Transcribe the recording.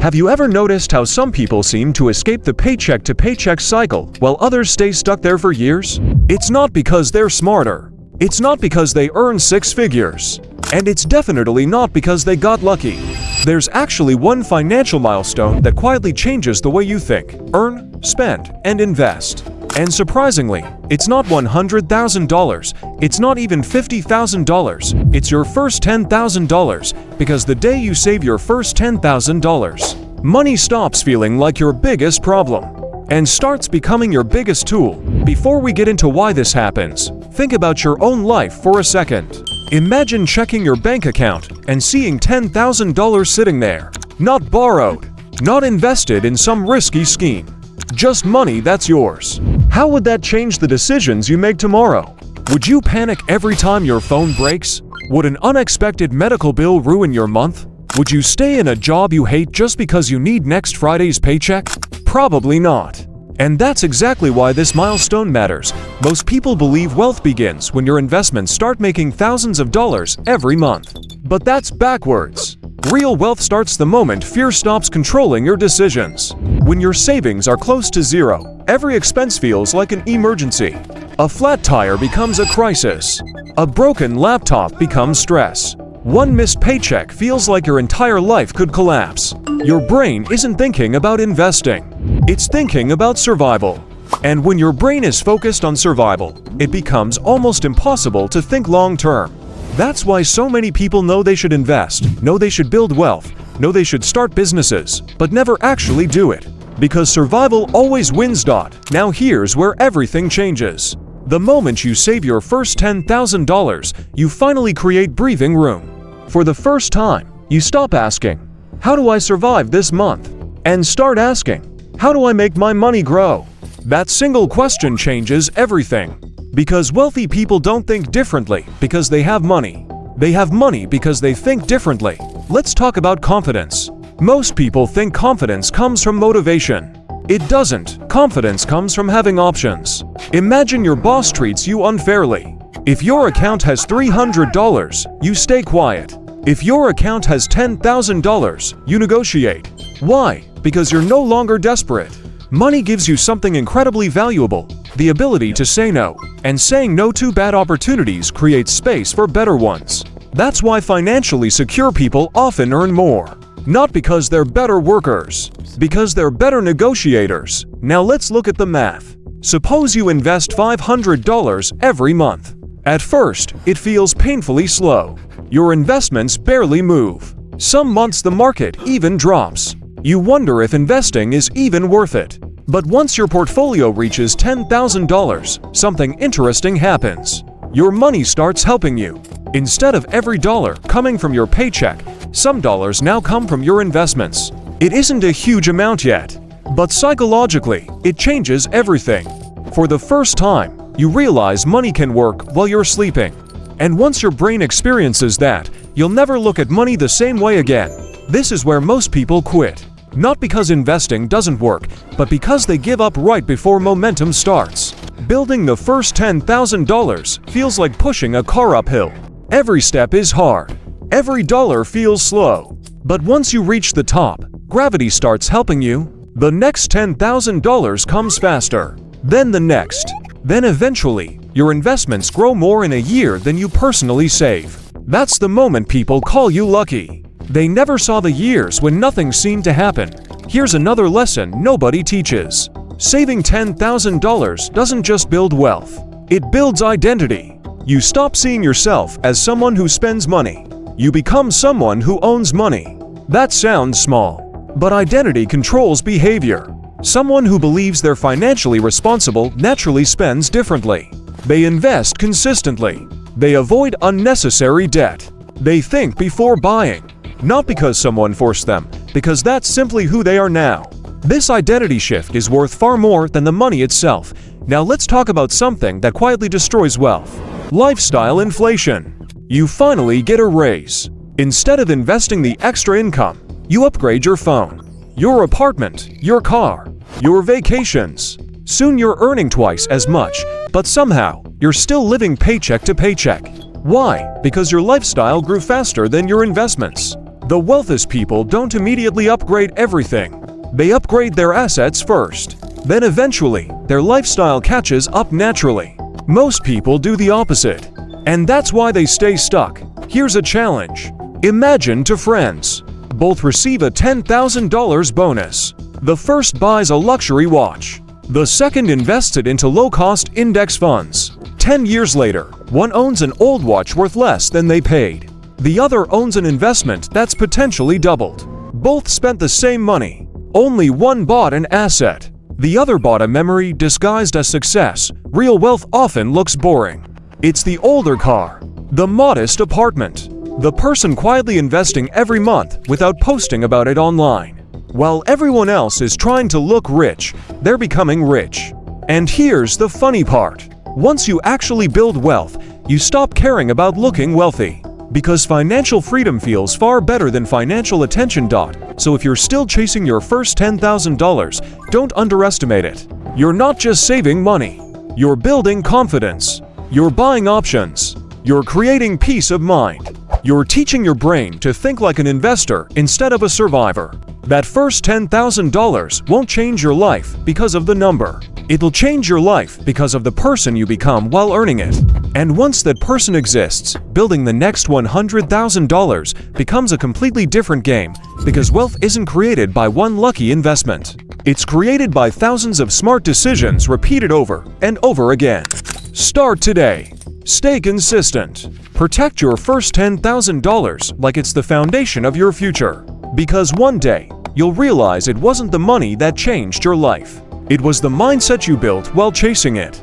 Have you ever noticed how some people seem to escape the paycheck-to-paycheck cycle while others stay stuck there for years? It's not because they're smarter. It's not because they earn six figures. And it's definitely not because they got lucky. There's actually one financial milestone that quietly changes the way you think, earn, spend, and invest. And surprisingly, it's not $100,000, it's not even $50,000, it's your first $10,000, because the day you save your first $10,000, money stops feeling like your biggest problem and starts becoming your biggest tool. Before we get into why this happens, think about your own life for a second. Imagine checking your bank account and seeing $10,000 sitting there, not borrowed, not invested in some risky scheme. Just money that's yours. How would that change the decisions you make tomorrow? Would you panic every time your phone breaks? Would an unexpected medical bill ruin your month? Would you stay in a job you hate just because you need next Friday's paycheck? Probably not. And that's exactly why this milestone matters. Most people believe wealth begins when your investments start making thousands of dollars every month. But that's backwards. Real wealth starts the moment fear stops controlling your decisions. When your savings are close to zero, every expense feels like an emergency. A flat tire becomes a crisis. A broken laptop becomes stress. One missed paycheck feels like your entire life could collapse. Your brain isn't thinking about investing. It's thinking about survival. And when your brain is focused on survival, it becomes almost impossible to think long-term. That's why so many people know they should invest, know they should build wealth, know they should start businesses, but never actually do it. Because survival always wins. Now here's where everything changes. The moment you save your first $10,000, you finally create breathing room. For the first time, you stop asking, "How do I survive this month?" and start asking, "How do I make my money grow?" That single question changes everything. Because wealthy people don't think differently because they have money. They have money because they think differently. Let's talk about confidence. Most people think confidence comes from motivation. It doesn't. Confidence comes from having options. Imagine your boss treats you unfairly. If your account has $300, you stay quiet. If your account has $10,000, you negotiate. Why? Because you're no longer desperate. Money gives you something incredibly valuable, the ability to say no. And saying no to bad opportunities creates space for better ones. That's why financially secure people often earn more. Not because they're better workers, because they're better negotiators. Now let's look at the math. Suppose you invest $500 every month. At first, it feels painfully slow. Your investments barely move. Some months the market even drops. You wonder if investing is even worth it. But once your portfolio reaches $10,000, something interesting happens. Your money starts helping you. Instead of every dollar coming from your paycheck, some dollars now come from your investments. It isn't a huge amount yet, but psychologically, it changes everything. For the first time, you realize money can work while you're sleeping. And once your brain experiences that, you'll never look at money the same way again. This is where most people quit. Not because investing doesn't work, but because they give up right before momentum starts. Building the first $10,000 feels like pushing a car uphill. Every step is hard. Every dollar feels slow. But once you reach the top, gravity starts helping you. The next $10,000 comes faster. Then the next. Then eventually, your investments grow more in a year than you personally save. That's the moment people call you lucky. They never saw the years when nothing seemed to happen. Here's another lesson nobody teaches. Saving $10,000 doesn't just build wealth. It builds identity. You stop seeing yourself as someone who spends money. You become someone who owns money. That sounds small, but identity controls behavior. Someone who believes they're financially responsible naturally spends differently. They invest consistently. They avoid unnecessary debt. They think before buying. Not because someone forced them, because that's simply who they are now. This identity shift is worth far more than the money itself. Now let's talk about something that quietly destroys wealth. Lifestyle inflation. You finally get a raise. Instead of investing the extra income, you upgrade your phone, your apartment, your car, your vacations. Soon you're earning twice as much, but somehow, you're still living paycheck to paycheck. Why? Because your lifestyle grew faster than your investments. The wealthiest people don't immediately upgrade everything. They upgrade their assets first. Then eventually, their lifestyle catches up naturally. Most people do the opposite, and that's why they stay stuck. Here's a challenge. Imagine two friends. Both receive a $10,000 bonus. The first buys a luxury watch. The second invests it into low-cost index funds. 10 years later, one owns an old watch worth less than they paid. The other owns an investment that's potentially doubled. Both spent the same money. Only one bought an asset. The other bought a memory disguised as success. Real wealth often looks boring. It's the older car, the modest apartment, the person quietly investing every month without posting about it online. While everyone else is trying to look rich, they're becoming rich. And here's the funny part. Once you actually build wealth, you stop caring about looking wealthy. Because financial freedom feels far better than financial attention. So if you're still chasing your first $10,000, don't underestimate it. You're not just saving money. You're building confidence. You're buying options. You're creating peace of mind. You're teaching your brain to think like an investor instead of a survivor. That first $10,000 won't change your life because of the number. It'll change your life because of the person you become while earning it. And once that person exists, building the next $100,000 becomes a completely different game, because wealth isn't created by one lucky investment. It's created by thousands of smart decisions repeated over and over again. Start today. Stay consistent. Protect your first $10,000 like it's the foundation of your future. Because one day, you'll realize it wasn't the money that changed your life. It was the mindset you built while chasing it.